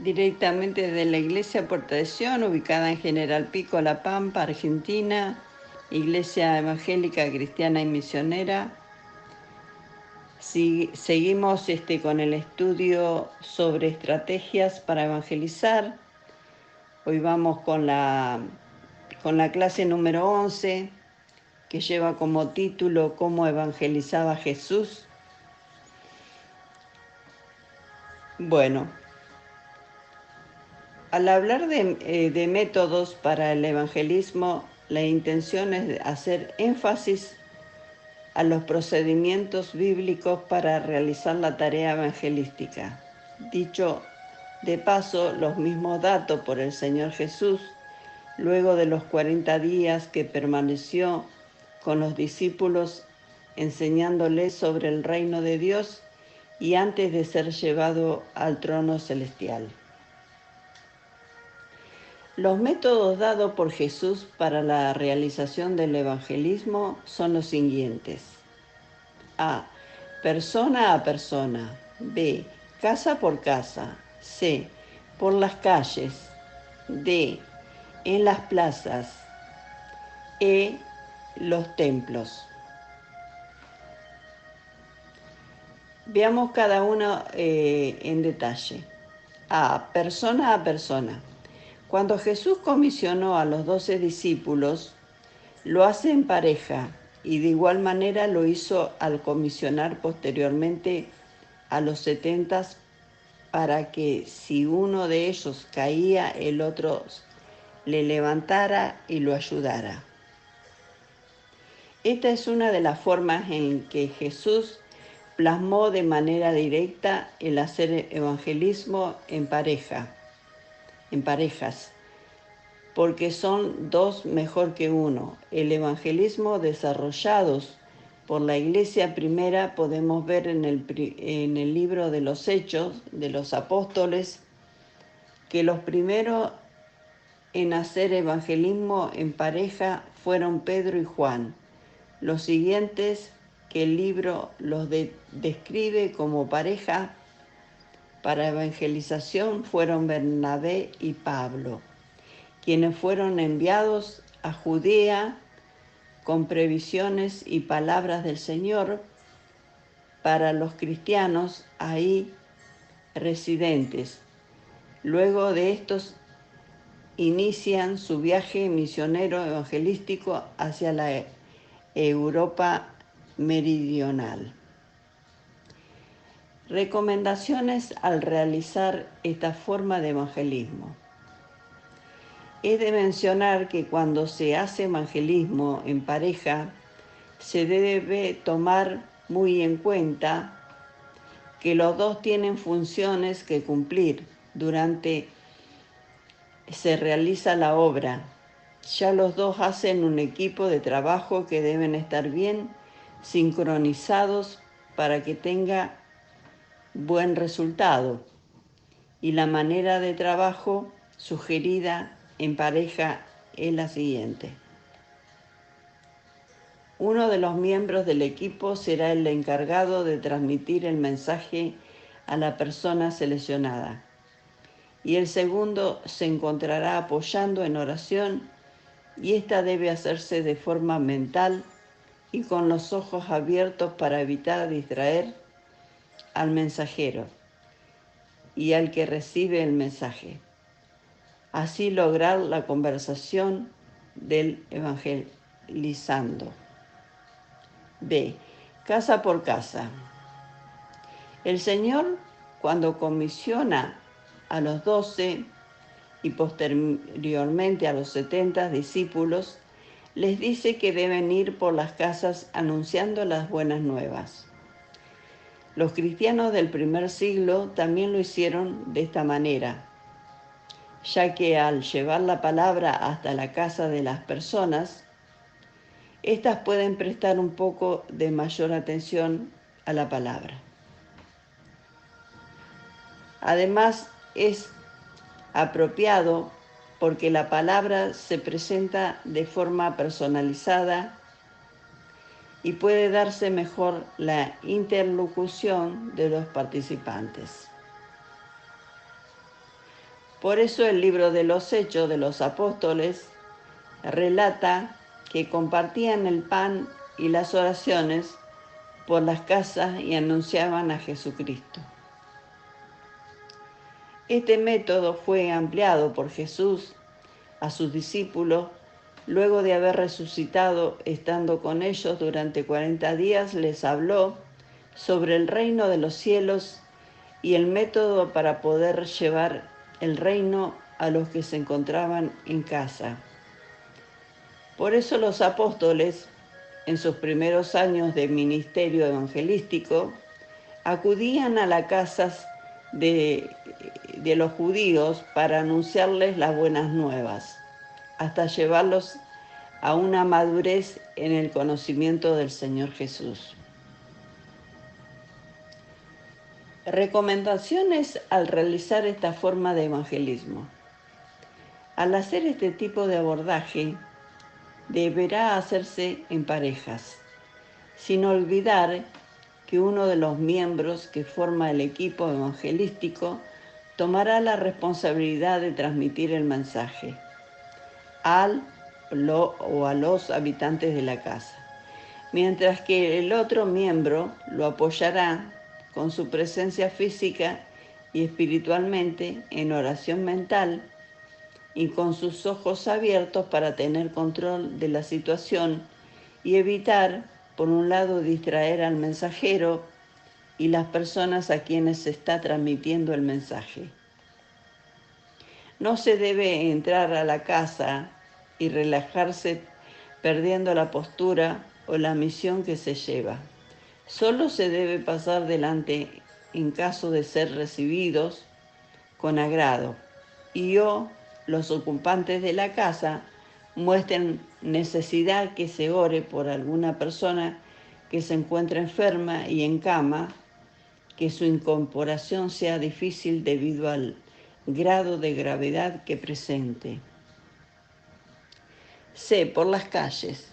directamente de la Iglesia Puerta de Sion, ubicada en General Pico, La Pampa, Argentina, Iglesia Evangélica Cristiana y Misionera. Seguimos con el estudio sobre estrategias para evangelizar. Hoy vamos con la clase número 11, que lleva como título ¿Cómo evangelizaba Jesús? Bueno, al hablar de métodos para el evangelismo, la intención es hacer énfasis a los procedimientos bíblicos para realizar la tarea evangelística. Dicho de paso, los mismos datos por el Señor Jesús, luego de los 40 días que permaneció con los discípulos enseñándoles sobre el reino de Dios y antes de ser llevado al trono celestial. Los métodos dados por Jesús para la realización del evangelismo son los siguientes. A. Persona a persona. B. Casa por casa. C. Por las calles. D. En las plazas. E. Los templos. Veamos cada uno en detalle. A. Persona a persona. Cuando Jesús comisionó a los 12 discípulos, lo hace en pareja y de igual manera lo hizo al comisionar posteriormente a los 70 para que si uno de ellos caía, el otro le levantara y lo ayudara. Esta es una de las formas en que Jesús plasmó de manera directa el hacer evangelismo en parejas, porque son dos mejor que uno. El evangelismo desarrollados por la Iglesia primera podemos ver en el libro de los Hechos de los Apóstoles que los primeros en hacer evangelismo en pareja fueron Pedro y Juan. Los siguientes que el libro los describe como pareja para evangelización fueron Bernabé y Pablo, quienes fueron enviados a Judea con previsiones y palabras del Señor para los cristianos ahí residentes. Luego de estos inician su viaje misionero evangelístico hacia la Europa meridional. Recomendaciones al realizar esta forma de evangelismo. Es de mencionar que cuando se hace evangelismo en pareja, se debe tomar muy en cuenta que los dos tienen funciones que cumplir durante se realiza la obra. Ya los dos hacen un equipo de trabajo que deben estar bien sincronizados para que tenga buen resultado. Y la manera de trabajo sugerida en pareja es la siguiente. Uno de los miembros del equipo será el encargado de transmitir el mensaje a la persona seleccionada. Y el segundo se encontrará apoyando en oración y esta debe hacerse de forma mental y con los ojos abiertos para evitar distraer al mensajero y al que recibe el mensaje. Así lograr la conversación del evangelizando. B. Casa por casa. El Señor, cuando comisiona a los 12 y posteriormente a los 70 discípulos, les dice que deben ir por las casas anunciando las buenas nuevas. Los cristianos del primer siglo también lo hicieron de esta manera, ya que al llevar la palabra hasta la casa de las personas, éstas pueden prestar un poco de mayor atención a la palabra. Además, es apropiado porque la palabra se presenta de forma personalizada y puede darse mejor la interlocución de los participantes. Por eso el libro de los Hechos de los Apóstoles relata que compartían el pan y las oraciones por las casas y anunciaban a Jesucristo. Este método fue ampliado por Jesús a sus discípulos. Luego de haber resucitado, estando con ellos durante 40 días, les habló sobre el reino de los cielos y el método para poder llevar el reino a los que se encontraban en casa. Por eso los apóstoles, en sus primeros años de ministerio evangelístico, acudían a las casas de los judíos para anunciarles las buenas nuevas, hasta llevarlos a una madurez en el conocimiento del Señor Jesús. Recomendaciones al realizar esta forma de evangelismo. Al hacer este tipo de abordaje, deberá hacerse en parejas, sin olvidar que uno de los miembros que forma el equipo evangelístico tomará la responsabilidad de transmitir el mensaje a los habitantes de la casa, mientras que el otro miembro lo apoyará con su presencia física y espiritualmente en oración mental y con sus ojos abiertos para tener control de la situación y evitar, por un lado, distraer al mensajero y las personas a quienes se está transmitiendo el mensaje. No se debe entrar a la casa y relajarse perdiendo la postura o la misión que se lleva. Solo se debe pasar delante en caso de ser recibidos con agrado los ocupantes de la casa muestren necesidad que se ore por alguna persona que se encuentra enferma y en cama, que su incorporación sea difícil debido al grado de gravedad que presente. C. Por las calles.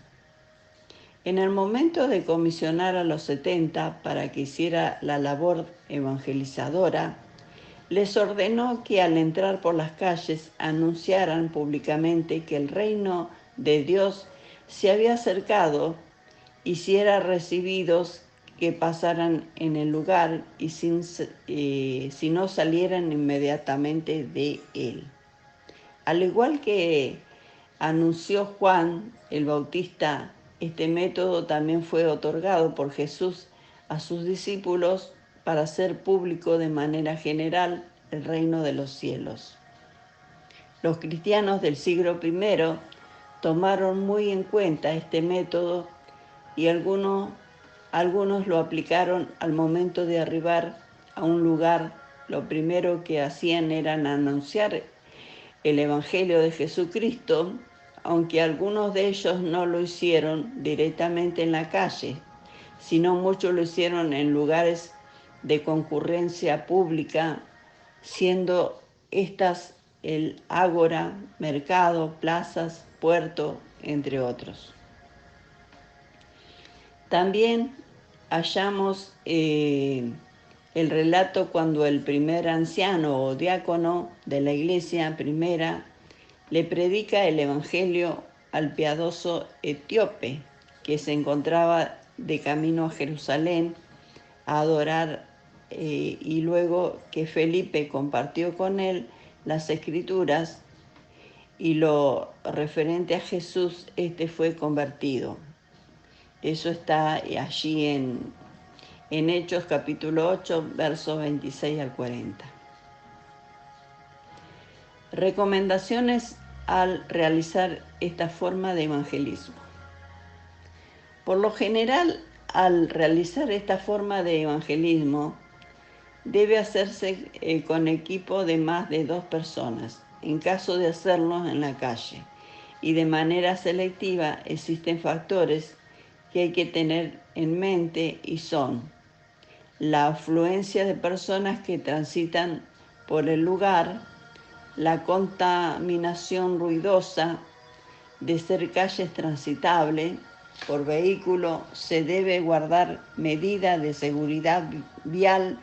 En el momento de comisionar a los 70 para que hiciera la labor evangelizadora, les ordenó que al entrar por las calles anunciaran públicamente que el reino de Dios se había acercado y si eran recibidos que pasaran en el lugar y si no salieran inmediatamente de él. Al igual que anunció Juan el Bautista, este método también fue otorgado por Jesús a sus discípulos para hacer público de manera general el reino de los cielos. Los cristianos del siglo I tomaron muy en cuenta este método y algunos lo aplicaron al momento de arribar a un lugar. Lo primero que hacían era anunciar el Evangelio de Jesucristo, aunque algunos de ellos no lo hicieron directamente en la calle, sino muchos lo hicieron en lugares de concurrencia pública, siendo estas el ágora, mercado, plazas, puerto, entre otros. También hallamos el relato cuando el primer anciano o diácono de la iglesia primera le predica el evangelio al piadoso etíope que se encontraba de camino a Jerusalén a adorar y luego que Felipe compartió con él las escrituras y lo referente a Jesús, este fue convertido. Eso está allí en Hechos capítulo 8, versos 26 al 40. Recomendaciones al realizar esta forma de evangelismo. Por lo general, al realizar esta forma de evangelismo, debe hacerse con equipo de más de 2 personas, en caso de hacerlo en la calle. Y de manera selectiva existen factores que hay que tener en mente y son la afluencia de personas que transitan por el lugar, la contaminación ruidosa, de ser calles transitables por vehículo, se debe guardar medidas de seguridad vial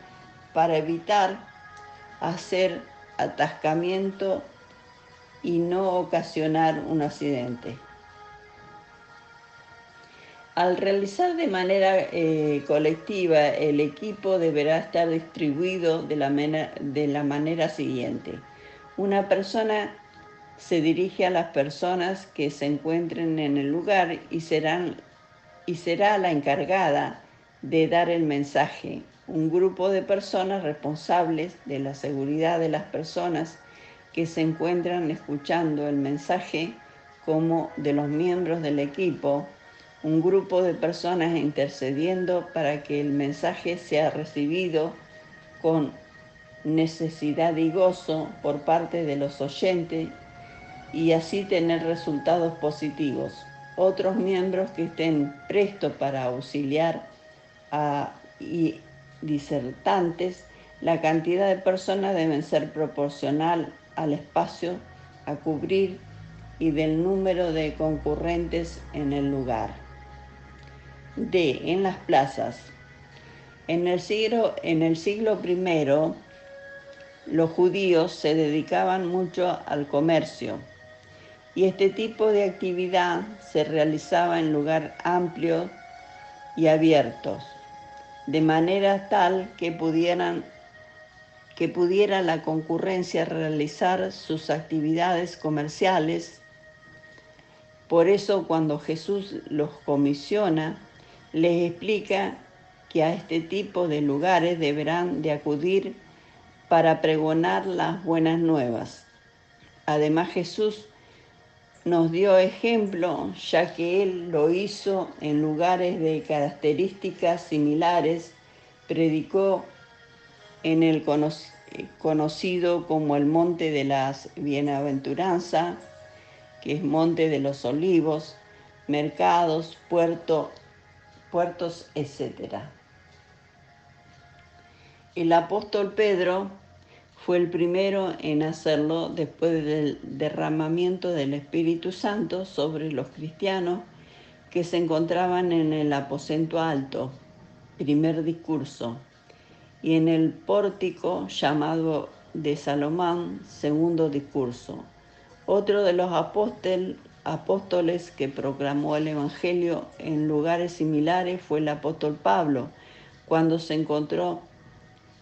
para evitar hacer atascamiento y no ocasionar un accidente. Al realizar de manera colectiva, el equipo deberá estar distribuido de la manera siguiente. Una persona se dirige a las personas que se encuentren en el lugar y será la encargada de dar el mensaje. Un grupo de personas responsables de la seguridad de las personas que se encuentran escuchando el mensaje, como de los miembros del equipo. Un grupo de personas intercediendo para que el mensaje sea recibido con necesidad y gozo por parte de los oyentes y así tener resultados positivos. Otros miembros que estén prestos para auxiliar y disertantes. La cantidad de personas debe ser proporcional al espacio a cubrir y del número de concurrentes en el lugar. D. En las plazas. En el siglo I, los judíos se dedicaban mucho al comercio y este tipo de actividad se realizaba en lugares amplios y abiertos, de manera tal que pudiera la concurrencia realizar sus actividades comerciales. Por eso, cuando Jesús los comisiona, les explica que a este tipo de lugares deberán de acudir para pregonar las buenas nuevas. Además, Jesús nos dio ejemplo, ya que Él lo hizo en lugares de características similares. Predicó en el conocido como el Monte de las Bienaventuranzas, que es Monte de los Olivos, mercados, puertos, etc. El apóstol Pedro fue el primero en hacerlo después del derramamiento del Espíritu Santo sobre los cristianos que se encontraban en el aposento alto, primer discurso, y en el pórtico llamado de Salomón, segundo discurso. Otro de los apóstoles que proclamó el Evangelio en lugares similares fue el apóstol Pablo, cuando se encontró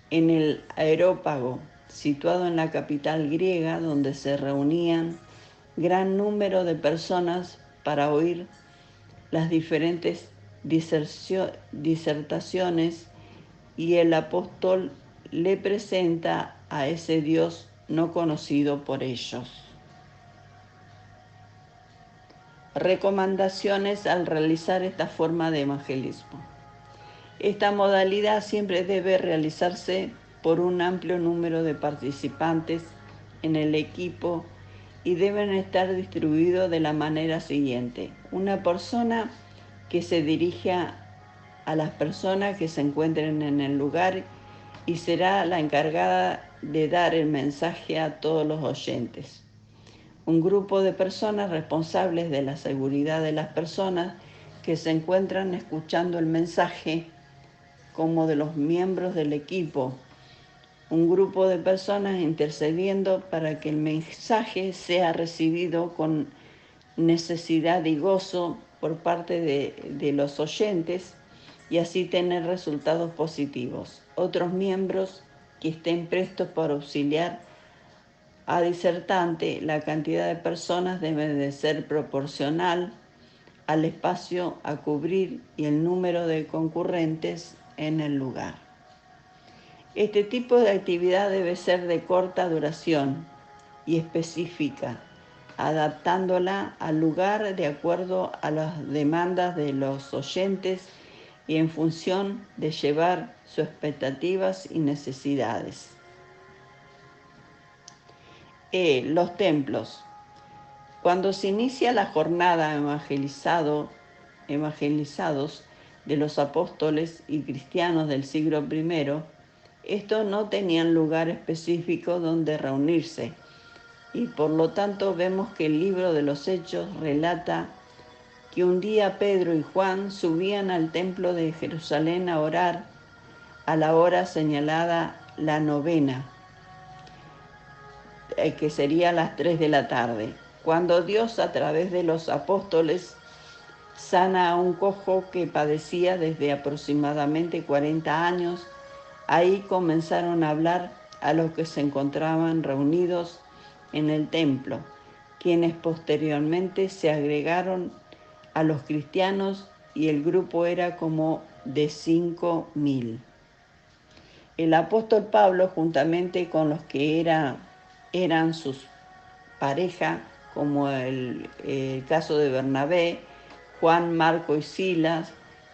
en el Areópago, situado en la capital griega, donde se reunían gran número de personas para oír las diferentes disertaciones, y el apóstol le presenta a ese Dios no conocido por ellos. Recomendaciones al realizar esta forma de evangelismo. Esta modalidad siempre debe realizarse por un amplio número de participantes en el equipo y deben estar distribuidos de la manera siguiente. Una persona que se dirija a las personas que se encuentren en el lugar y será la encargada de dar el mensaje a todos los oyentes. Un grupo de personas responsables de la seguridad de las personas que se encuentran escuchando el mensaje, como de los miembros del equipo. Un grupo de personas intercediendo para que el mensaje sea recibido con necesidad y gozo por parte de los oyentes y así tener resultados positivos. Otros miembros que estén prestos para auxiliar a disertante. La cantidad de personas debe de ser proporcional al espacio a cubrir y el número de concurrentes en el lugar. Este tipo de actividad debe ser de corta duración y específica, adaptándola al lugar de acuerdo a las demandas de los oyentes y en función de llevar sus expectativas y necesidades. Los templos. Cuando se inicia la jornada evangelizados de los apóstoles y cristianos del siglo I, estos no tenían lugar específico donde reunirse, y por lo tanto vemos que el libro de los Hechos relata que un día Pedro y Juan subían al templo de Jerusalén a orar a la hora señalada, la novena. que sería a las 3 de la tarde, cuando Dios a través de los apóstoles sana a un cojo que padecía desde aproximadamente 40 años. Ahí comenzaron a hablar a los que se encontraban reunidos en el templo, quienes posteriormente se agregaron a los cristianos y el grupo era como de 5.000. El apóstol Pablo, juntamente con los que eran sus parejas, como el caso de Bernabé, Juan, Marco y Silas,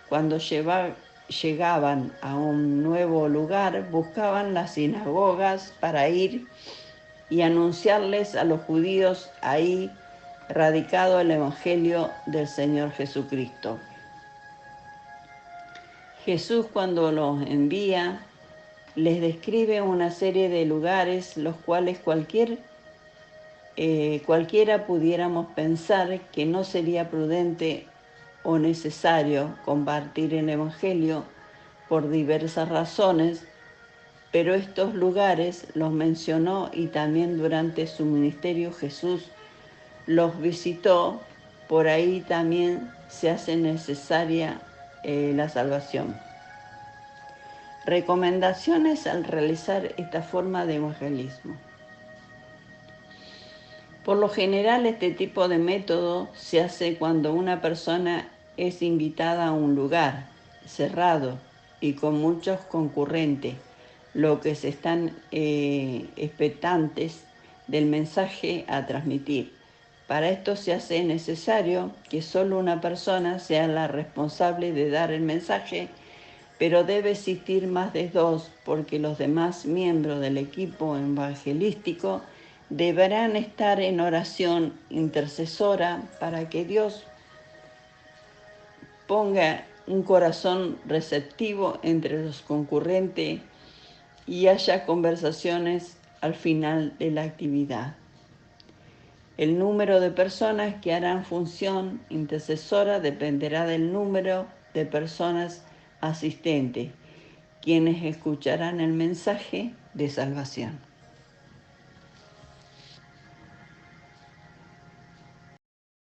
cuando llegaban a un nuevo lugar, buscaban las sinagogas para ir y anunciarles a los judíos ahí radicado el Evangelio del Señor Jesucristo. Jesús, cuando los envía, les describe una serie de lugares los cuales cualquiera pudiéramos pensar que no sería prudente o necesario compartir el Evangelio por diversas razones, pero estos lugares los mencionó y también durante su ministerio Jesús los visitó. Por ahí también se hace necesaria la salvación. Recomendaciones al realizar esta forma de evangelismo. Por lo general, este tipo de método se hace cuando una persona es invitada a un lugar cerrado y con muchos concurrentes, lo que se están expectantes del mensaje a transmitir. Para esto se hace necesario que solo una persona sea la responsable de dar el mensaje, pero debe existir más de dos, porque los demás miembros del equipo evangelístico deberán estar en oración intercesora para que Dios ponga un corazón receptivo entre los concurrentes y haya conversaciones al final de la actividad. El número de personas que harán función intercesora dependerá del número de personas asistentes, quienes escucharán el mensaje de salvación.